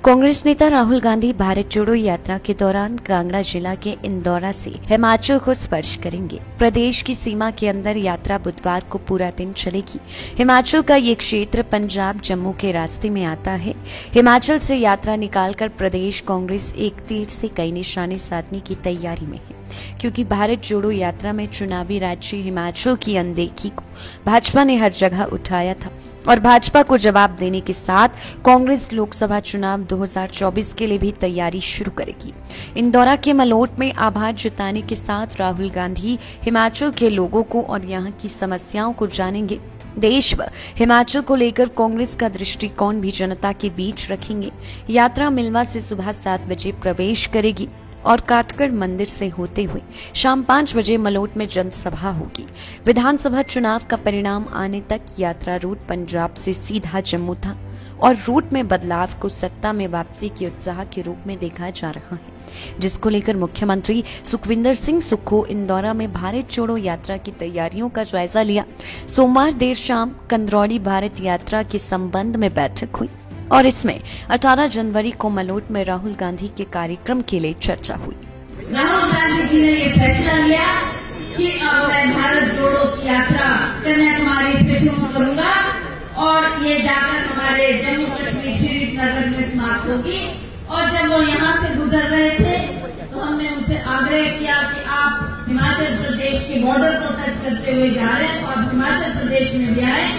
कांग्रेस नेता राहुल गांधी भारत जोड़ो यात्रा के दौरान कांगड़ा जिला के इंदौरा से हिमाचल को स्पर्श करेंगे। प्रदेश की सीमा के अंदर यात्रा बुधवार को पूरा दिन चलेगी। हिमाचल का ये क्षेत्र पंजाब जम्मू के रास्ते में आता है। हिमाचल से यात्रा निकालकर प्रदेश कांग्रेस एक तीर से कई निशाने साधने की तैयारी में है, क्योंकि भारत जोड़ो यात्रा में चुनावी राज्य हिमाचल की अनदेखी को भाजपा ने हर जगह उठाया था और भाजपा को जवाब देने के साथ कांग्रेस लोकसभा चुनाव 2024 के लिए भी तैयारी शुरू करेगी। इंदौरा के मलोट में आभार जताने के साथ राहुल गांधी हिमाचल के लोगों को और यहां की समस्याओं को जानेंगे। देश व हिमाचल को लेकर कांग्रेस का दृष्टिकोण भी जनता के बीच रखेंगे। यात्रा मिलवा से सुबह 7 बजे प्रवेश करेगी और काटगढ़ मंदिर से होते हुए शाम 5 बजे मलोट में जनसभा होगी। विधानसभा चुनाव का परिणाम आने तक यात्रा रूट पंजाब से सीधा जम्मू था और रूट में बदलाव को सत्ता में वापसी के उत्साह के रूप में देखा जा रहा है, जिसको लेकर मुख्यमंत्री सुखविंदर सिंह सुक्खू इंदौरा में भारत जोड़ो यात्रा की तैयारियों का जायजा लिया। सोमवार देर शाम कंदरौली भारत यात्रा के संबंध में बैठक हुई और इसमें 18 जनवरी को मलोट में राहुल गांधी के कार्यक्रम के लिए चर्चा हुई। राहुल गांधी जी ने ये फैसला लिया कि अब मैं भारत जोड़ो की यात्रा कन्याकुमारी से शुरू करूंगा और ये जाकर हमारे जम्मू कश्मीर श्रीनगर में समाप्त होगी। और जब वो यहाँ से गुजर रहे थे तो हमने उनसे आग्रह किया कि आप हिमाचल प्रदेश के बॉर्डर को टच करते हुए जा रहे हैं तो आप हिमाचल प्रदेश में भी आए।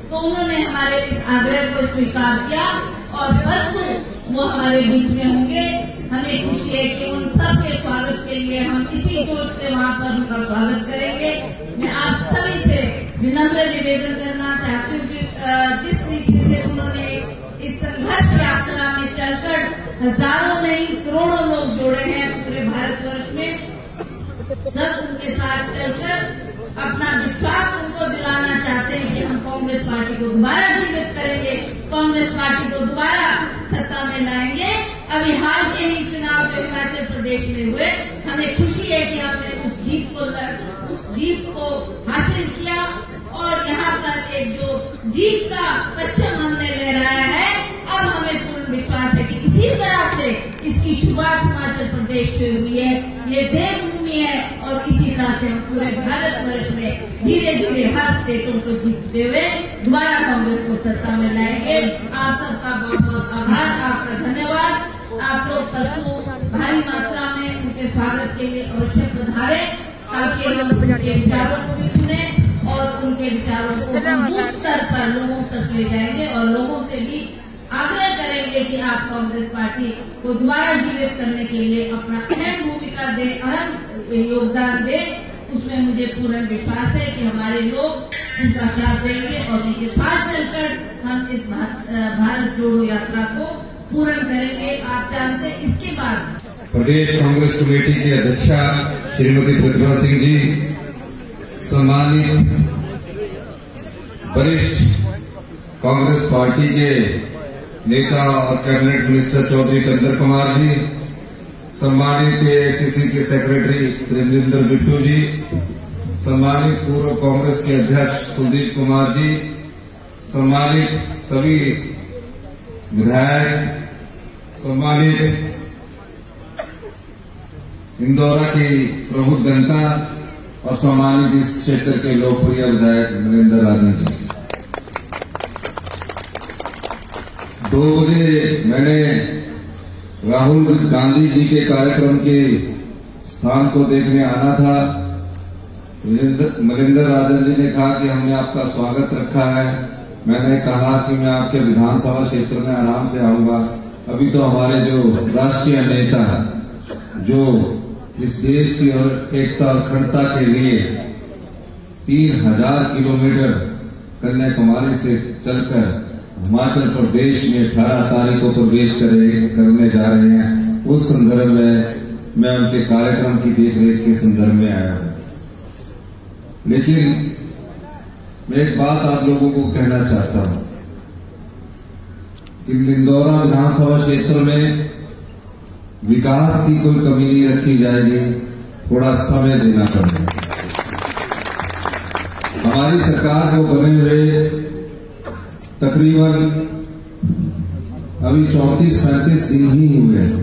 तो उन्होंने हमारे इस आग्रह को स्वीकार किया और परसों वो हमारे बीच में होंगे। हमें खुशी है कि उन सब के स्वागत के लिए हम इसी जोश से वहाँ पर उनका स्वागत करेंगे। मैं आप सभी से विनम्र निवेदन करना चाहती हूँ कि जिस रीति से उन्होंने इस संघर्ष यात्रा में चलकर हजारों नहीं करोड़ों लोग जोड़े हैं पूरे भारतवर्ष में, सब उनके साथ चलकर अपना विश्वास उनको दिलाना चाहते हैं कि हम कांग्रेस पार्टी को दोबारा जीवित करेंगे, कांग्रेस पार्टी को दोबारा सत्ता में लाएंगे। अभी हाल के ही चुनाव जो हिमाचल प्रदेश में हुए, हमें खुशी है कि हमने उस जीत को हासिल किया और यहाँ पर एक जो जीत का परचम हमने ले रहा है, अब हमें पूर्ण विश्वास है कि इसी तरह से इसकी शुरुआत हिमाचल प्रदेश से हुई है। ये देवभूमि है और इसी तरह से हम पूरे भारतवर्ष में धीरे धीरे हर स्टेटों को जीतते हुए दोबारा कांग्रेस को सत्ता में लाएंगे। आप सबका बहुत बहुत आभार, आपका धन्यवाद। आप लोग परसों भारी मात्रा में उनके स्वागत के लिए अवश्य पधारे ताकि हम उनके विचारों को भी सुने और उनके विचारों को बूथ स्तर पर लोगों तक ले जाएंगे और लोगों से भी आग्रह करेंगे कि आप कांग्रेस पार्टी को दोबारा जीवित करने के लिए अपना अहम भूमिका दे, अहम योगदान दे। उसमें मुझे पूर्ण विश्वास है कि हमारे लोग उनका साथ देंगे और उनके साथ चलकर हम इस भारत जोड़ो यात्रा को पूर्ण करेंगे। आप जानते हैं इसके बाद प्रदेश कांग्रेस कमेटी की अध्यक्षा श्रीमती प्रतिभा सिंह जी, सम्मानित वरिष्ठ कांग्रेस पार्टी के नेता और कैबिनेट मिनिस्टर चौधरी चंद्र कुमार जी, सम्मानित एआईसीसी के सेक्रेटरी राजेंद्र बिट्टू जी, सम्मानित पूर्व कांग्रेस के अध्यक्ष कुलदीप कुमार जी, सम्मानित सभी विधायक, सम्मानित इंदौरा की प्रबुद्ध जनता और सम्मानित इस क्षेत्र के लोकप्रिय विधायक नरेंद्र राजन जी। 2 बजे मैंने राहुल गांधी जी के कार्यक्रम के स्थान को देखने आना था। नरेंद्र राजन जी ने कहा कि हमने आपका स्वागत रखा है। मैंने कहा कि मैं आपके विधानसभा क्षेत्र में आराम से आऊंगा। अभी तो हमारे जो राष्ट्रीय नेता जो इस देश की एकता और अखंडता के लिए 3000 किलोमीटर कन्याकुमारी से चलकर हिमाचल प्रदेश में 18 तारीख को प्रवेश करने जा रहे हैं, उस संदर्भ में मैं उनके कार्यक्रम की देखरेख के संदर्भ में आया हूं। लेकिन मैं एक बात आप लोगों को कहना चाहता हूं कि इंदौरा विधानसभा क्षेत्र में विकास की कोई कमी नहीं रखी जाएगी, थोड़ा समय देना पड़ेगा। हमारी सरकार को बने हुए तकरीबन अभी 34-35 दिन ही हुए हैं।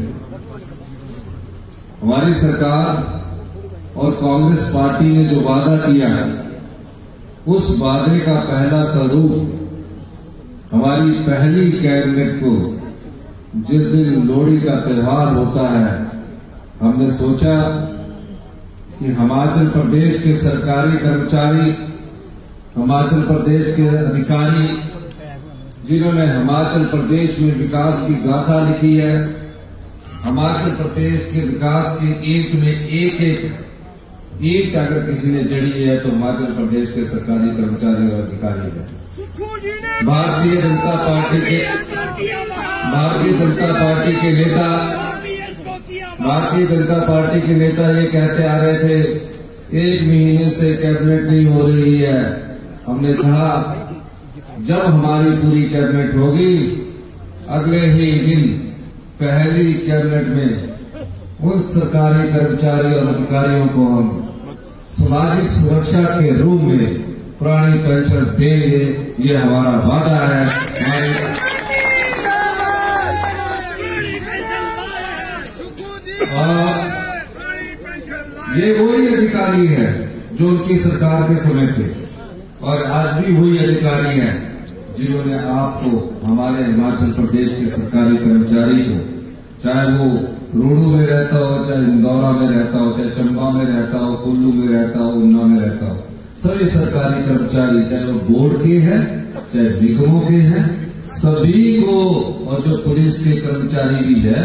हमारी सरकार और कांग्रेस पार्टी ने जो वादा किया है, उस वादे का पहला स्वरूप हमारी पहली कैबिनेट को जिस दिन लोहड़ी का त्योहार होता है, हमने सोचा कि हिमाचल प्रदेश के सरकारी कर्मचारी, हिमाचल प्रदेश के अधिकारी जिन्होंने हिमाचल प्रदेश में विकास की गाथा लिखी है, हिमाचल प्रदेश के विकास के ईंट में एक ईंट अगर किसी ने जड़ी है तो हिमाचल प्रदेश के सरकारी कर्मचारी और अधिकारी है। भारतीय जनता पार्टी के नेता ये कहते आ रहे थे 1 महीने से कैबिनेट नहीं हो रही है। हमने कहा जब हमारी पूरी कैबिनेट होगी, अगले ही दिन पहली कैबिनेट में उन सरकारी कर्मचारी और अधिकारियों को हम सामाजिक सुरक्षा के रूप में पुरानी पेंशन देंगे। ये हमारा वादा है। और ये वही अधिकारी है जो उनकी सरकार के समय थे और आज भी वही अधिकारी हैं जिन्होंने आपको, हमारे हिमाचल प्रदेश के सरकारी कर्मचारी को, चाहे वो रोडू में रहता हो, चाहे इंदौरा में रहता हो, चाहे चंबा में रहता हो, कुल्लू में रहता हो, ऊना में रहता हो, सभी सरकारी कर्मचारी, चाहे वो बोर्ड के हैं, चाहे निगमों के हैं, सभी को, और जो पुलिस के कर्मचारी भी है,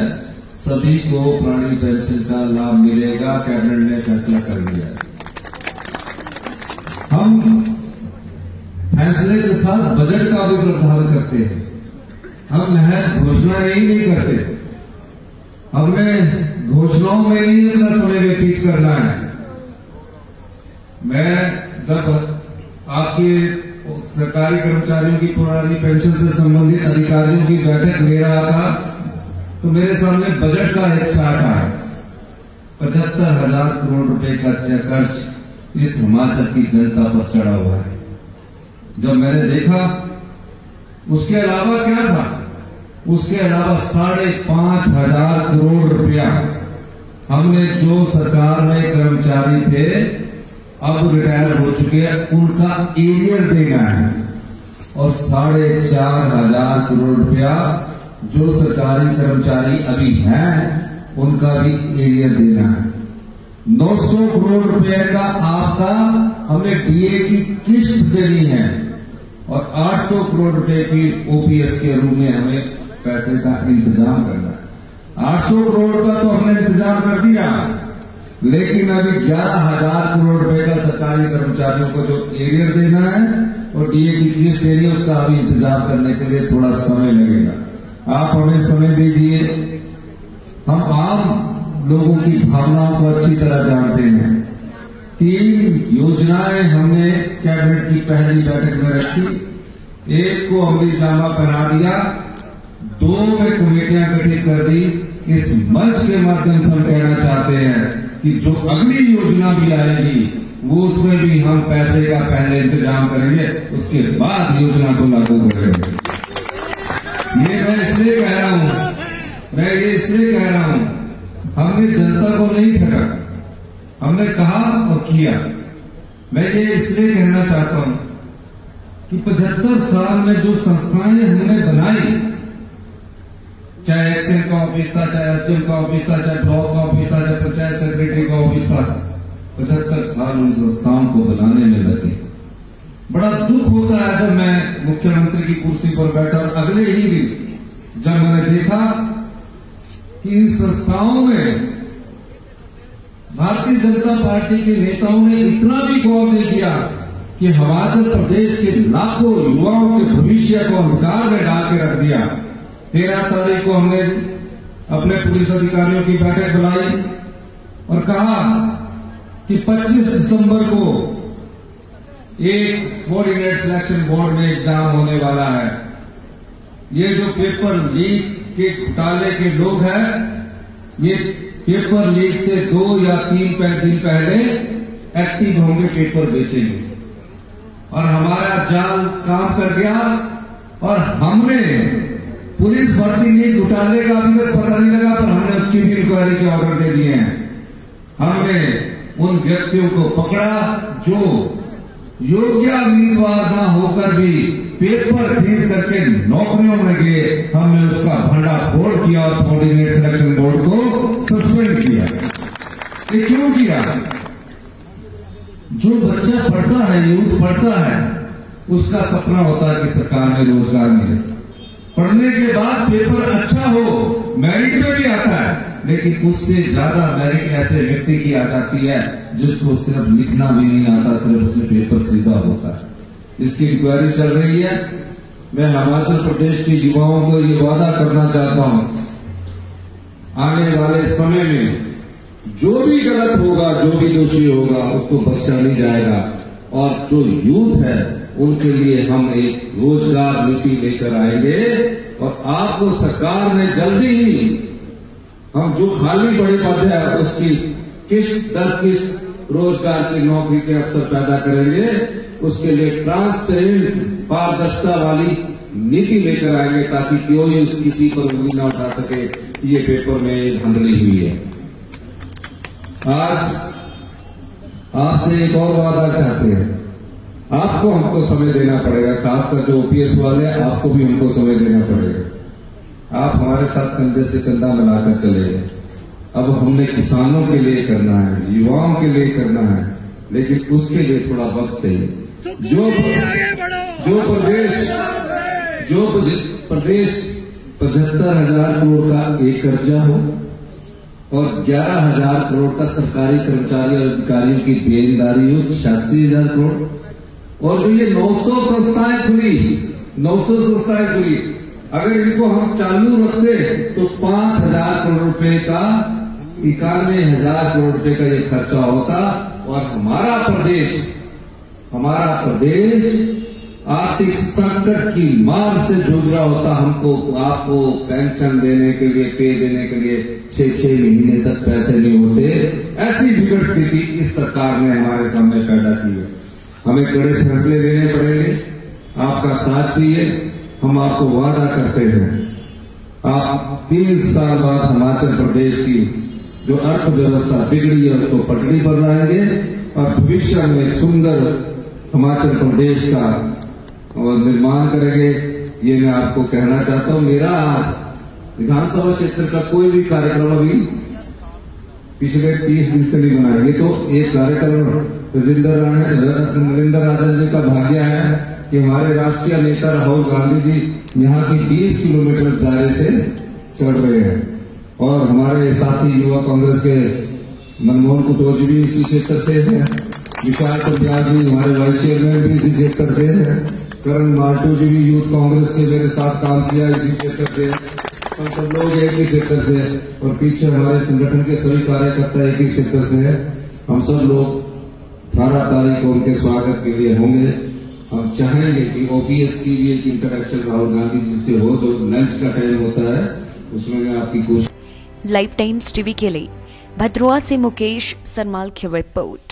सभी को पुरानी पेंशन का लाभ मिलेगा। कैबिनेट ने फैसला कर लिया। हम फैसले के साथ बजट का भी प्रावधान करते हैं। हम महज घोषणाएं ही नहीं करते। हमने घोषणाओं में ही अपना समय व्यतीत करना है। मैं जब आपके सरकारी कर्मचारियों की पुरानी पेंशन से संबंधित अधिकारियों की बैठक ले रहा था तो मेरे सामने बजट का एक चार्ट आया। 75,000 करोड़ रुपए का कर्ज इस हिमाचल की जनता पर चढ़ा हुआ है। जब मैंने देखा उसके अलावा क्या था, उसके अलावा 5,500 करोड़ रुपया हमने जो सरकार में कर्मचारी थे अब रिटायर हो चुके हैं उनका एरियर देना है, और 4,500 करोड़ रुपया जो सरकारी कर्मचारी अभी हैं उनका भी एरियर देना है। 900 करोड़ रुपए का आपका हमें डीए की किस्त देनी है और 800 करोड़ रुपए की ओपीएस के रूप में हमें पैसे का इंतजाम करना है। 800 करोड़ का तो हमने इंतजाम कर दिया, लेकिन अभी 11,000 करोड़ रुपए का सरकारी कर्मचारियों को जो एरियर देना है और डीए की किस्त देनी है, उसका अभी इंतजाम करने के लिए थोड़ा समय लगेगा। आप हमें समय दीजिए। हम आम लोगों की भावनाओं को अच्छी तरह जानते हैं। 3 योजनाएं हमने कैबिनेट की पहली बैठक में रखी। एक को अमली जामा पहना दिया, 2 में कमेटियां गठित कर दी। इस मंच के माध्यम से हम कहना चाहते हैं कि जो अगली योजना भी आएगी वो उसमें भी हम पैसे का पहले इंतजाम करेंगे, उसके बाद योजना को लागू करेंगे। ये मैं इसलिए कह रहा हूं, हमने जनता को नहीं ठगा, हमने कहा और किया। मैं ये इसलिए कहना चाहता हूं कि 75 साल में जो संस्थाएं हमने बनाई, चाहे एक्सेल का ऑफिस था, चाहे एसडीएम का ऑफिस था, चाहे ब्लॉक का ऑफिस था, चाहे पंचायत सेक्रेटरी का ऑफिस था, 75 साल उन संस्थाओं को बनाने में लगे। बड़ा दुख होता है जब मैं मुख्यमंत्री की कुर्सी पर बैठा और अगले ही दिन जब मैंने देखा कि इन संस्थाओं में भारतीय जनता पार्टी के नेताओं ने इतना भी गौर नहीं किया कि हिमाचल प्रदेश के लाखों युवाओं के भविष्य को अंधकार में डाल के रख दिया। 13 तारीख को हमने अपने पुलिस अधिकारियों की बैठक बुलाई और कहा कि 25 दिसंबर को एक कोऑर्डिनेट सिलेक्शन बोर्ड में एग्जाम होने वाला है। ये जो पेपर लीक के घोटाले के लोग हैं, ये पेपर लीक से 2 या 3 दिन पहले एक्टिव होंगे, पेपर बेचेंगे, और हमारा जाल काम कर गया और हमने पुलिस भर्ती नीति घोटाले का अभी तक पता नहीं लगा, पर हमने उसकी भी इंक्वायरी के ऑर्डर दे दिए हैं। हमने उन व्यक्तियों को पकड़ा जो योग्य उम्मीदवार न होकर भी पेपर खरीद करके नौकरियों में गए। हमने उसका भंडाफोड़ किया और कोऑर्डिनेट सिलेक्शन बोर्ड को सस्पेंड किया। ये क्यों किया? जो बच्चा पढ़ता है, यूथ पढ़ता है, उसका सपना होता है कि सरकार में रोजगार मिले। पढ़ने के बाद पेपर अच्छा हो, मेरिट में भी आता है, लेकिन उससे ज्यादा मेरिट ऐसे व्यक्ति की आ जाती है जिसको सिर्फ लिखना भी नहीं आता, सिर्फ उसने पेपर खरीदा होता है। इसकी इंक्वायरी चल रही है। मैं हिमाचल प्रदेश के युवाओं को ये वादा करना चाहता हूं, आने वाले समय में जो भी गलत होगा, जो भी दोषी होगा, उसको बख्शा नहीं जाएगा। और जो यूथ है उनके लिए हम एक रोजगार नीति लेकर आएंगे और आपको सरकार में जल्दी ही हम जो खाली पड़े पद है उसकी किस्त दर किस्त रोजगार की नौकरी के अवसर पैदा करेंगे। उसके लिए ट्रांसपेरेंट, पारदर्शिता वाली नीति लेकर आएंगे ताकि कोई किसी पर उंगली न उठा सके ये पेपर में धांधली हुई है। आज आपसे एक और वादा चाहते हैं, आपको हमको समय देना पड़ेगा, खासकर जो ओपीएस वाले हैं, आपको भी हमको समय देना पड़ेगा। आप हमारे साथ कंधे से कंधा मिलाकर चले गए। अब हमने किसानों के लिए करना है, युवाओं के लिए करना है, लेकिन उसके लिए थोड़ा वक्त चाहिए। जो प्रदेश 75,000 करोड़ का एक कर्जा हो और 11,000 करोड़ का सरकारी कर्मचारी और अधिकारियों की देनदारी हो, 86,000 करोड़, और जो ये 900 संस्थाएं खुली, 900 संस्थाएं खुली, अगर इनको हम चालू रखते तो 5,000 करोड़ रुपए का, 91,000 करोड़ रुपए का ये खर्चा होता और हमारा प्रदेश आर्थिक संकट की मार से जूझ रहा होता। हमको आपको पेंशन देने के लिए, पे देने के लिए 6-6 महीने तक पैसे नहीं होते। ऐसी विकट स्थिति इस सरकार ने हमारे सामने पैदा की है। हमें कड़े फैसले लेने पड़ेंगे, आपका साथ चाहिए। हम आपको वादा करते हैं, आप 3 साल बाद हिमाचल प्रदेश की जो अर्थव्यवस्था बिगड़ी है उसको पटरी पर लाएंगे और भविष्य में एक सुंदर हिमाचल प्रदेश का निर्माण करेंगे। ये मैं आपको कहना चाहता हूं। मेरा आज विधानसभा क्षेत्र का कोई भी कार्यक्रम अभी पिछले 30 दिन से नहीं बनाएंगे, तो एक कार्यक्रम नरेंद्र राजन जी का भाग्य है कि हमारे राष्ट्रीय नेता राहुल गांधी जी यहाँ की 20 किलोमीटर दायरे से चल रहे हैं और हमारे साथी युवा कांग्रेस के मनमोहन कुटोच भी इसी क्षेत्र से है, विशाल पंजाब जी हमारे वाइस चेयरमैन भी इसी क्षेत्र से है, करण मार्टू जी भी यूथ कांग्रेस के मेरे साथ काम किया इसी क्षेत्र से। हम सब लोग एक ही क्षेत्र से और पीछे हमारे संगठन के सभी कार्यकर्ता एक ही क्षेत्र से है। हम सब लोग 18 तारीख को उनके स्वागत के लिए होंगे। हम चाहेंगे कि ओपीएस की भी एक इंटरेक्शन राहुल गांधी जी से हो, जो लंच का टाइम होता है उसमें मैं आपकी कोशिश। लाइफ टाइम्स टीवी के लिए भद्रोआ से मुकेश सरमाल की रिपोर्ट।